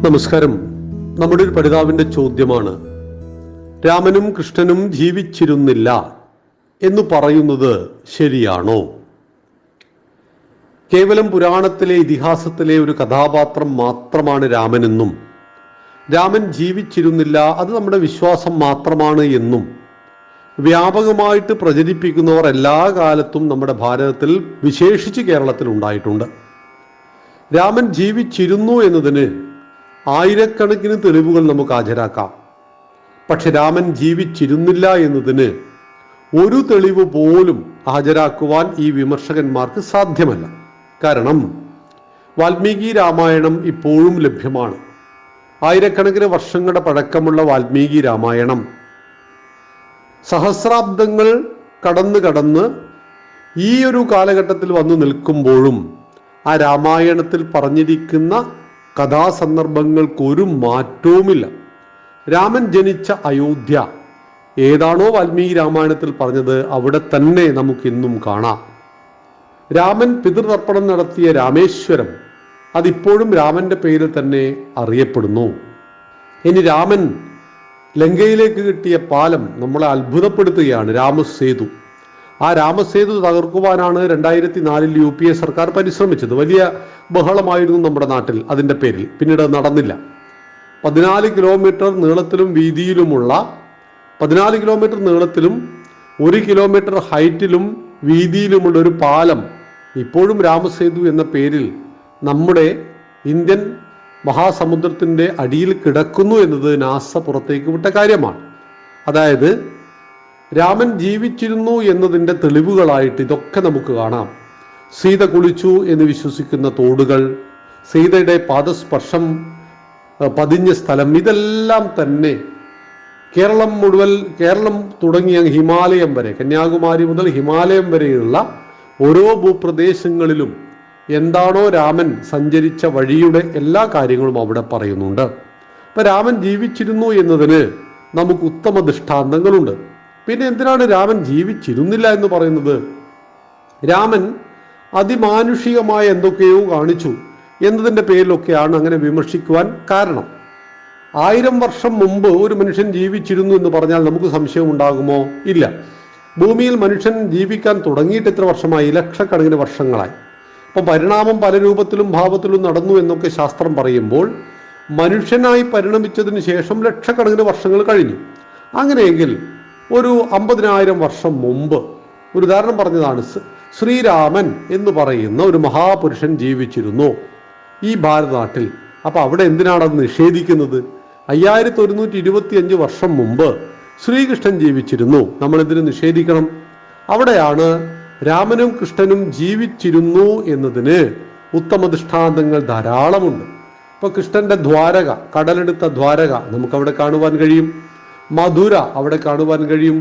നമസ്കാരം. നമ്മുടെ ഒരു പഠിതാവിന്റെ ചോദ്യമാണ്, രാമനും കൃഷ്ണനും ജീവിച്ചിരുന്നില്ല എന്ന് പറയുന്നത് ശരിയാണോ? കേവലം പുരാണത്തിലെ ഇതിഹാസത്തിലെ ഒരു കഥാപാത്രം മാത്രമാണ് രാമനെന്നും രാമൻ ജീവിച്ചിരുന്നില്ല, അത് നമ്മുടെ വിശ്വാസം മാത്രമാണ് എന്നും വ്യാപകമായിട്ട് പ്രചരിപ്പിക്കുന്നവർ എല്ലാ കാലത്തും നമ്മുടെ ഭാരതത്തിൽ, വിശേഷിച്ച് കേരളത്തിൽ ഉണ്ടായിട്ടുണ്ട്. രാമൻ ജീവിച്ചിരുന്നു എന്നതിന് ആയിരക്കണക്കിന് തെളിവുകൾ നമുക്ക് ഹാജരാക്കാം. പക്ഷെ രാമൻ ജീവിച്ചിരുന്നില്ല എന്നതിന് ഒരു തെളിവ് പോലും ഹാജരാക്കുവാൻ ഈ വിമർശകന്മാർക്ക് സാധ്യമല്ല. കാരണം വാൽമീകി രാമായണം ഇപ്പോഴും ലഭ്യമാണ്. ആയിരക്കണക്കിന് വർഷങ്ങളുടെ പഴക്കമുള്ള വാൽമീകി രാമായണം സഹസ്രാബ്ദങ്ങൾ കടന്ന് ഈ ഒരു കാലഘട്ടത്തിൽ വന്നു നിൽക്കുമ്പോഴും ആ രാമായണത്തിൽ പറഞ്ഞിരിക്കുന്ന കഥാസന്ദർഭങ്ങൾക്ക് ഒരു മാറ്റവുമില്ല. രാമൻ ജനിച്ച അയോധ്യ ഏതാണോ വാൽമീകി രാമായണത്തിൽ പറഞ്ഞത് അവിടെ തന്നെ നമുക്കിന്നും കാണാം. രാമൻ പിതൃതർപ്പണം നടത്തിയ രാമേശ്വരം അതിപ്പോഴും രാമന്റെ പേരിൽ തന്നെ അറിയപ്പെടുന്നു. ഇനി രാമൻ ലങ്കയിലേക്ക് കിട്ടിയ പാലം നമ്മളെ അത്ഭുതപ്പെടുത്തുകയാണ്, രാമസേതു. ആ രാമസേതു തകർക്കുവാനാണ് 2004 UPA സർക്കാർ പരിശ്രമിച്ചത്. വലിയ ബഹളമായിരുന്നു നമ്മുടെ നാട്ടിൽ അതിൻ്റെ പേരിൽ. പിന്നീട് നടന്നില്ല. 14 കിലോമീറ്റർ നീളത്തിലും വീതിയിലുമുള്ള 14 കിലോമീറ്റർ നീളത്തിലും 1 കിലോമീറ്റർ ഹൈറ്റിലും വീതിയിലുമുള്ള ഒരു പാലം ഇപ്പോഴും രാമസേതു എന്ന പേരിൽ നമ്മുടെ ഇന്ത്യൻ മഹാസമുദ്രത്തിൻ്റെ അടിയിൽ കിടക്കുന്നു എന്നത് നാസ പുറത്തേക്ക് വിട്ട കാര്യമാണ്. അതായത് രാമൻ ജീവിച്ചിരുന്നു എന്നതിൻ്റെ തെളിവുകളായിട്ട് ഇതൊക്കെ നമുക്ക് കാണാം. സീത കുളിച്ചു എന്ന് വിശ്വസിക്കുന്ന തോടുകൾ, സീതയുടെ പാദസ്പർശം പതിഞ്ഞ സ്ഥലം, ഇതെല്ലാം തന്നെ കേരളം തുടങ്ങിയ ഹിമാലയം വരെ, കന്യാകുമാരി മുതൽ ഹിമാലയം വരെയുള്ള ഓരോ ഭൂപ്രദേശങ്ങളിലും എന്താണോ രാമൻ സഞ്ചരിച്ച വഴിയുടെ എല്ലാ കാര്യങ്ങളും അവിടെ പറയുന്നുണ്ട്. അപ്പൊ രാമൻ ജീവിച്ചിരുന്നു എന്നതിന് നമുക്ക് ഉത്തമ ദൃഷ്ടാന്തങ്ങളുണ്ട്. പിന്നെ എന്തിനാണ് രാമൻ ജീവിച്ചിരുന്നില്ല എന്ന് പറയുന്നത്? രാമൻ അതിമാനുഷികമായ എന്തൊക്കെയോ കാണിച്ചു എന്നതിൻ്റെ പേരിലൊക്കെയാണ് അങ്ങനെ വിമർശിക്കുവാൻ കാരണം. 1000 വർഷം മുമ്പ് ഒരു മനുഷ്യൻ ജീവിച്ചിരുന്നു എന്ന് പറഞ്ഞാൽ നമുക്ക് സംശയം ഉണ്ടാകുമോ? ഇല്ല. ഭൂമിയിൽ മനുഷ്യൻ ജീവിക്കാൻ തുടങ്ങിയിട്ട് എത്ര വർഷമായി? ലക്ഷക്കണക്കിന് വർഷങ്ങളായി. അപ്പം പരിണാമം പല രൂപത്തിലും ഭാവത്തിലും നടന്നു എന്നൊക്കെ ശാസ്ത്രം പറയുമ്പോൾ മനുഷ്യനായി പരിണമിച്ചതിന് ശേഷം ലക്ഷക്കണക്കിന് വർഷങ്ങൾ കഴിഞ്ഞു. അങ്ങനെയെങ്കിൽ ഒരു 50,000 വർഷം മുമ്പ്, ഒരു ഉദാഹരണം പറഞ്ഞതാണ്, ശ്രീരാമൻ എന്ന് പറയുന്ന ഒരു മഹാപുരുഷൻ ജീവിച്ചിരുന്നു ഈ ഭാരതനാട്ടിൽ. അപ്പം അവിടെ എന്തിനാണ് അത് നിഷേധിക്കുന്നത്? 5125 വർഷം മുമ്പ് ശ്രീകൃഷ്ണൻ ജീവിച്ചിരുന്നു, നമ്മൾ എന്തിനു നിഷേധിക്കണം? അവിടെയാണ് രാമനും കൃഷ്ണനും ജീവിച്ചിരുന്നു എന്നതിന് ഉത്തമ ദൃഷ്ടാന്തങ്ങൾ ധാരാളമുണ്ട്. ഇപ്പൊ കൃഷ്ണന്റെ ദ്വാരക, കടലെടുത്ത ദ്വാരക നമുക്കവിടെ കാണുവാൻ കഴിയും. മധുര അവിടെ കാണുവാൻ കഴിയും.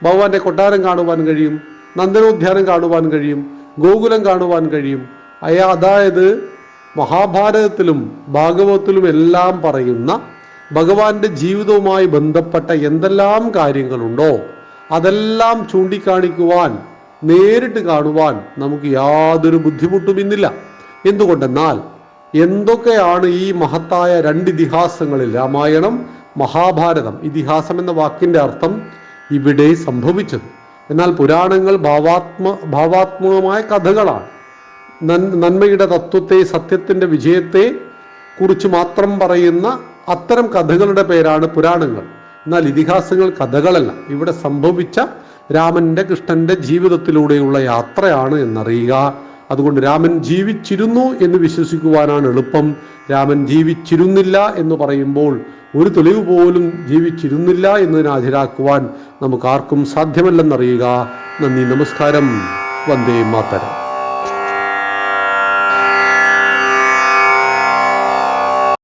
ഭഗവാന്റെ കൊട്ടാരം കാണുവാൻ കഴിയും. നന്ദനോദ്യാനം കാണുവാൻ കഴിയും. ഗോകുലം കാണുവാൻ കഴിയും. അതായത് മഹാഭാരതത്തിലും ഭാഗവതത്തിലും എല്ലാം പറയുന്ന ഭഗവാന്റെ ജീവിതവുമായി ബന്ധപ്പെട്ട എന്തെല്ലാം കാര്യങ്ങളുണ്ടോ അതെല്ലാം ചൂണ്ടിക്കാണിക്കുവാൻ, നേരിട്ട് കാണുവാൻ നമുക്ക് യാതൊരു ബുദ്ധിമുട്ടും ഇന്നില്ല. എന്തുകൊണ്ടെന്നാൽ എന്തൊക്കെയാണ് ഈ മഹത്തായ 2 ഇതിഹാസങ്ങളിൽ, രാമായണം മഹാഭാരതം, ഇതിഹാസം എന്ന വാക്കിന്റെ അർത്ഥം ഇവിടെ സംഭവിച്ചത്. എന്നാൽ പുരാണങ്ങൾ ഭാവാത്മകമായ കഥകളാണ്. നന്മയുടെ തത്വത്തെ, സത്യത്തിന്റെ വിജയത്തെ കുറിച്ച് മാത്രം പറയുന്ന അത്തരം കഥകളുടെ പേരാണ് പുരാണങ്ങൾ. എന്നാൽ ഇതിഹാസങ്ങൾ കഥകളല്ല. ഇവിടെ സംഭവിച്ച രാമന്റെ കൃഷ്ണന്റെ ജീവിതത്തിലൂടെയുള്ള യാത്രയാണ് എന്നറിയുക. അതുകൊണ്ട് രാമൻ ജീവിച്ചിരുന്നു എന്ന് വിശ്വസിക്കുവാനാണ് എളുപ്പം. രാമൻ ജീവിച്ചിരുന്നില്ല എന്ന് പറയുമ്പോൾ ഒരു തെളിവ് പോലും ജീവിച്ചിരുന്നില്ല എന്നതിന് ഹാജരാക്കുവാൻ നമുക്ക് ആർക്കും സാധ്യമല്ലെന്നറിയുക. നന്ദി, നമസ്കാരം. വന്ദേ മാതരം.